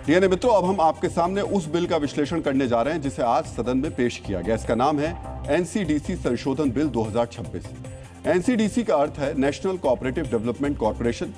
यानी मित्रों, अब हम आपके सामने उस बिल का विश्लेषण करने जा रहे हैं जिसे आज सदन में पेश किया गया। इसका नाम है एनसीडीसी संशोधन बिल 2026। एनसीडीसी का अर्थ है नेशनल कोऑपरेटिव डेवलपमेंट कॉर्पोरेशन।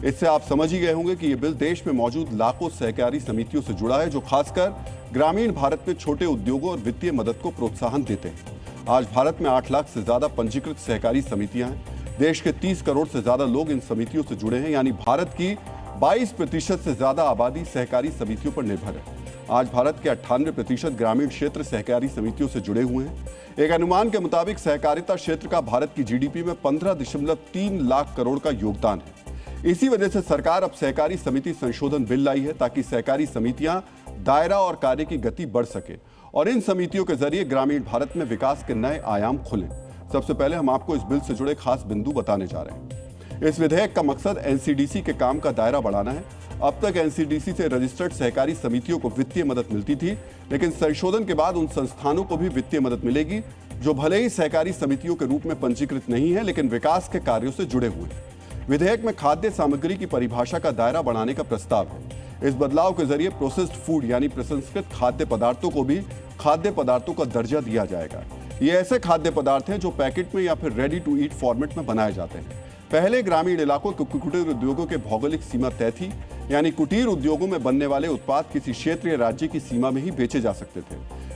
इससे आप समझ ही गए होंगे कि यह बिल देश में मौजूद लाखों सहकारी समितियों से जुड़ा है, जो खासकर ग्रामीण भारत में छोटे उद्योगों और वित्तीय मदद को प्रोत्साहन देते हैं। आज भारत में 8 लाख से ज्यादा पंजीकृत सहकारी समितियां हैं। देश के 30 करोड़ से ज्यादा लोग इन समितियों से जुड़े हैं, यानी भारत की 22% से ज्यादा आबादी सहकारी समितियों पर निर्भर है। आज भारत के 98% ग्रामीण क्षेत्र सहकारी समितियों से जुड़े हुए हैं। एक अनुमान के मुताबिक सहकारिता क्षेत्र का भारत की जीडीपी में 15.3 लाख करोड़ का योगदान है। इसी वजह से सरकार अब सहकारी समिति संशोधन बिल लाई है, ताकि सहकारी समितियां दायरा और कार्य की गति बढ़ सके और इन समितियों के जरिए ग्रामीण भारत में विकास के नए आयाम खुलें। सबसे पहले हम आपको इस बिल से जुड़े खास बिंदु बताने जा रहे हैं। इस विधेयक का मकसद एनसीडीसी के काम का दायरा बढ़ाना है। अब तक एनसीडीसी से रजिस्टर्ड सहकारी समितियों को वित्तीय मदद मिलती थी, लेकिन संशोधन के बाद उन संस्थानों को भी वित्तीय मदद मिलेगी जो भले ही सहकारी समितियों के रूप में पंजीकृत नहीं है, लेकिन विकास के कार्यों से जुड़े हुए हैं। विधेयक में खाद्य सामग्री की परिभाषा का दायरा बढ़ाने का प्रस्ताव है। इस बदलाव के जरिए प्रोसेस्ड फूड यानी प्रसंस्कृत खाद्य पदार्थों को भी खाद्य पदार्थों का दर्जा दिया जाएगा। ये ऐसे खाद्य पदार्थ हैं जो पैकेट में या फिर रेडी टू ईट फॉर्मेट में बनाए जाते हैं। पहले ग्रामीण इलाकों के कुटीर उद्योगों के भौगोलिक सीमा तय थी, यानी कुटीर उद्योगों में बनने वाले उत्पाद किसी क्षेत्र या राज्य की सीमा में ही बेचे जा सकते थे।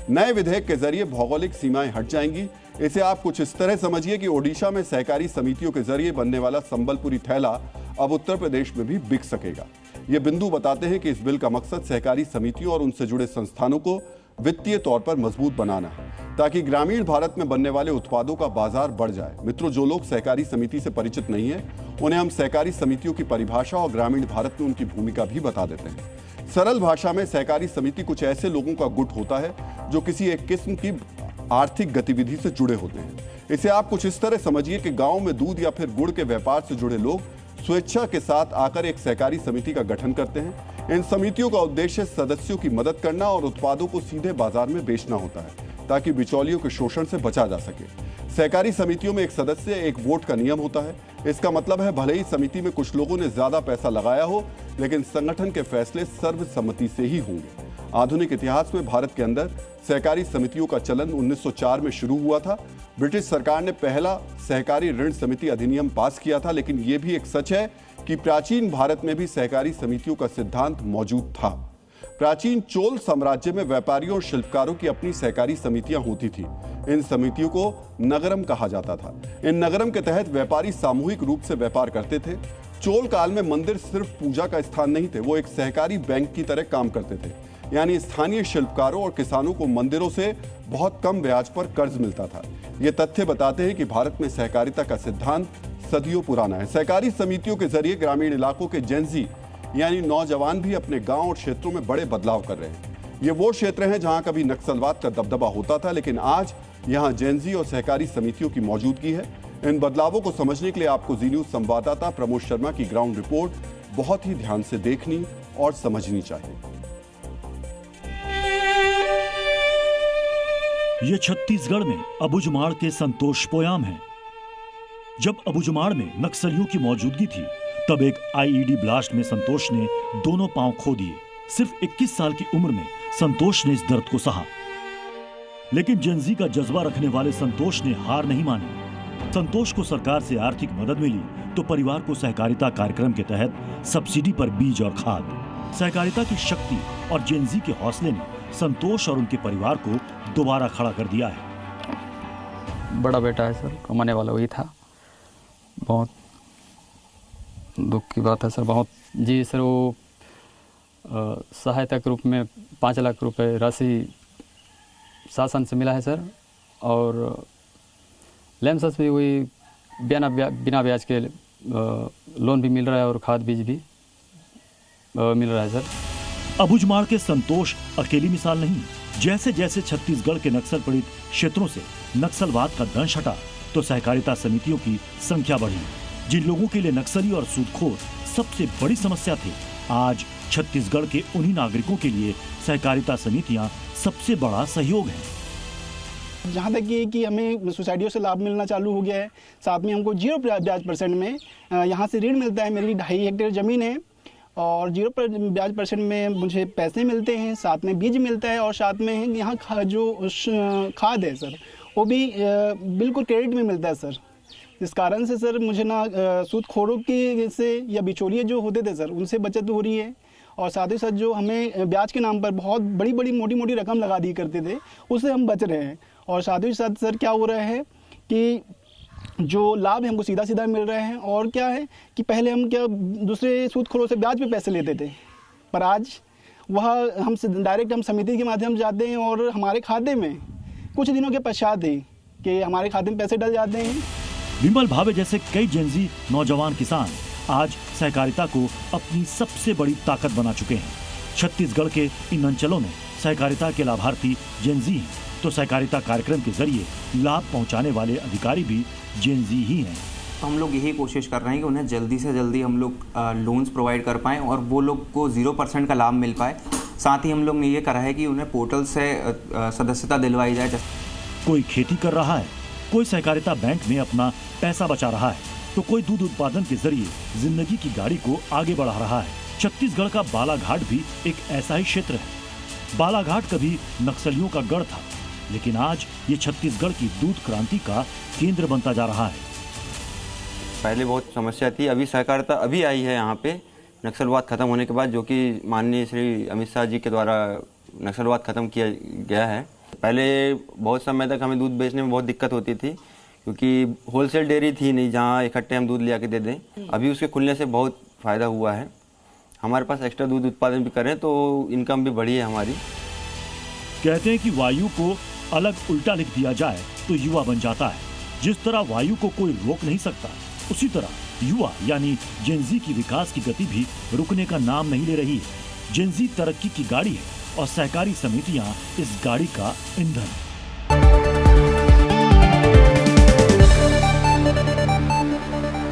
नए विधेयक के जरिए भौगोलिक सीमाएं हट जाएंगी। इसे आप कुछ इस तरह समझिए कि ओडिशा में सहकारी समितियों के जरिए बनने वाला संबलपुरी थैला अब उत्तर प्रदेश में भी बिक सकेगा। ये बिंदु बताते हैं कि इस बिल का मकसद सहकारी समितियों और उनसे जुड़े संस्थानों को वित्तीय तौर पर मजबूत बनाना है, ताकि ग्रामीण भारत में बनने वाले उत्पादों का बाजार बढ़ जाए। मित्रों, जो लोग सहकारी समिति से परिचित नहीं है, उन्हें हम सहकारी समितियों की परिभाषा और ग्रामीण भारत में उनकी भूमिका भी बता देते हैं। सरल भाषा में सहकारी समिति कुछ ऐसे लोगों का गुट होता है जो किसी एक किस्म की आर्थिक गतिविधि से जुड़े होते हैं। इसे आप कुछ इस तरह समझिए कि गांव में दूध या फिर गुड़ के व्यापार से जुड़े लोग स्वेच्छा के साथ आकर एक सहकारी समिति का गठन करते हैं। इन समितियों का उद्देश्य सदस्यों की मदद करना और उत्पादों को सीधे बाजार में बेचना होता है, ताकि बिचौलियों के शोषण से बचा जा सके। सहकारी समितियों में एक सदस्य एक वोट का नियम होता है। इसका मतलब है भले ही समिति में कुछ लोगों ने ज्यादा पैसा लगाया हो, लेकिन संगठन के फैसले सर्वसम्मति से ही होंगे। आधुनिक इतिहास में भारत के अंदर सहकारी समितियों का चलन 1904 में शुरू हुआ था। ब्रिटिश सरकार ने पहला सहकारी ऋण समिति अधिनियम पास किया था, लेकिन यह भी एक सच है कि प्राचीन भारत में भी सहकारी समितियों का सिद्धांत मौजूद था। प्राचीन चोल साम्राज्य में व्यापारियों और शिल्पकारों की अपनी सहकारी समितियां होती थी। इन समितियों को नगरम कहा जाता था। इन नगरम के तहत व्यापारी सामूहिक रूप से व्यापार करते थे। चोल काल में मंदिर सिर्फ पूजा का स्थान नहीं थे, वो एक सहकारी बैंक की तरह काम करते थे। यानी स्थानीय शिल्पकारों और किसानों को मंदिरों से बहुत कम ब्याज पर कर्ज मिलता था। ये तथ्य बताते हैं कि भारत में सहकारिता का सिद्धांत सदियों पुराना है। सहकारी समितियों के जरिए ग्रामीण इलाकों के जेनजी यानी नौजवान भी अपने गांव और क्षेत्रों में बड़े बदलाव कर रहे हैं। ये वो क्षेत्र हैं जहां कभी नक्सलवाद का दबदबा होता था, लेकिन आज यहां जेनजी और सहकारी समितियों की मौजूदगी है। इन बदलावों को समझने के लिए आपको जी न्यूज संवाददाता प्रमोद शर्मा की ग्राउंड रिपोर्ट बहुत ही ध्यान से देखनी और समझनी चाहिए। ये छत्तीसगढ़ में अबुझमाड़ के संतोष पोयाम है। जब अबुझमाड़ में नक्सलियों की मौजूदगी थी, तब एक आईईडी ब्लास्ट में संतोष ने दोनों पांव खो दिए। सिर्फ 21 साल की उम्र में संतोष ने इस दर्द को सहा, लेकिन जेनजी का जज्बा रखने वाले संतोष ने हार नहीं मानी। संतोष को सरकार से आर्थिक मदद मिली तो परिवार को सहकारिता कार्यक्रम के तहत सब्सिडी पर बीज और खाद। सहकारिता की शक्ति और जेनजी के हौसले ने संतोष और उनके परिवार को दोबारा खड़ा कर दिया है। बड़ा बेटा है सर, कमाने वाला वही था। बहुत दुख की बात है सर, बहुत। जी सर, वो सहायता के रूप में 5 लाख रुपए राशि शासन से मिला है सर, और लेमसस भी वही बिना ब्याज के लोन भी मिल रहा है और खाद बीज भी मिल रहा है सर। अबुझमाड़ के संतोष अकेली मिसाल नहीं। जैसे जैसे छत्तीसगढ़ के नक्सल पीड़ित क्षेत्रों से नक्सलवाद का दंश हटा, तो सहकारिता समितियों की संख्या बढ़ी। जिन लोगों के लिए नक्सली और सूदखोर सबसे बड़ी समस्या थे, आज छत्तीसगढ़ के उन्हीं नागरिकों के लिए सहकारिता समितियां सबसे बड़ा सहयोग है। जहाँ तक ये कि हमें सोसाइटियों से लाभ मिलना चालू हो गया है, साथ में हमको 0 ब्याज % में यहाँ से ऋण मिलता है। मेरी 2.5 हेक्टेयर ज़मीन है और 0% ब्याज में मुझे पैसे मिलते हैं, साथ में बीज मिलता है और साथ में यहाँ जो खाद है सर वो भी बिल्कुल क्रेडिट में मिलता है सर। इस कारण से सर मुझे ना सूदखोरों की से या बिचौलिए जो होते थे सर उनसे बचत हो रही है और साथ ही साथ जो हमें ब्याज के नाम पर बहुत बड़ी बड़ी मोटी मोटी रकम लगा दी करते थे उससे हम बच रहे हैं। और साथ ही साथ सर क्या हो रहा है कि जो लाभ है हमको सीधा सीधा मिल रहे हैं। और क्या है कि पहले हम क्या दूसरे सूदखोरों से ब्याज पे पैसे लेते थे, पर आज वह हम डायरेक्ट हम समिति के माध्यम से जाते हैं और हमारे खाते में कुछ दिनों के पश्चात ही कि हमारे खाते में पैसे डल जाते हैं। विमल भावे जैसे कई जेनजी नौजवान किसान आज सहकारिता को अपनी सबसे बड़ी ताकत बना चुके हैं। छत्तीसगढ़ के इन अंचलों में सहकारिता के लाभार्थी जेनजी हैं, तो सहकारिता कार्यक्रम के जरिए लाभ पहुंचाने वाले अधिकारी भी जेनजी ही हैं। हम लोग यही कोशिश कर रहे हैं कि उन्हें जल्दी से जल्दी हम लोग लोन्स प्रोवाइड कर पाएँ और वो लोग को 0% का लाभ मिल पाए। साथ ही हम लोग ने ये करा है कि उन्हें पोर्टल से सदस्यता दिलवाई जाए। कोई खेती कर रहा है, कोई सहकारिता बैंक में अपना पैसा बचा रहा है, तो कोई दूध उत्पादन के जरिए जिंदगी की गाड़ी को आगे बढ़ा रहा है। छत्तीसगढ़ का बालाघाट भी एक ऐसा ही क्षेत्र है। बालाघाट कभी नक्सलियों का गढ़ था, लेकिन आज ये छत्तीसगढ़ की दूध क्रांति का केंद्र बनता जा रहा है। पहले बहुत समस्या थी, अभी सहकारिता अभी आई है यहाँ पे नक्सलवाद खत्म होने के बाद, जो कि माननीय श्री अमित शाह जी के द्वारा नक्सलवाद खत्म किया गया है। पहले बहुत समय तक हमें दूध बेचने में बहुत दिक्कत होती थी क्योंकि होलसेल डेयरी थी नहीं जहाँ इकट्ठे हम दूध ले आके दे दें। अभी उसके खुलने से बहुत फ़ायदा हुआ है। हमारे पास एक्स्ट्रा दूध उत्पादन भी करें तो इनकम भी बढ़ी है हमारी। कहते हैं कि वायु को अलग उल्टा लिख दिया जाए तो युवा बन जाता है। जिस तरह वायु को कोई रोक नहीं सकता, उसी तरह युवा यानी जेनजी की विकास की गति भी रुकने का नाम नहीं ले रही है। जेनजी तरक्की की गाड़ी है और सहकारी समितियां इस गाड़ी का ईंधन।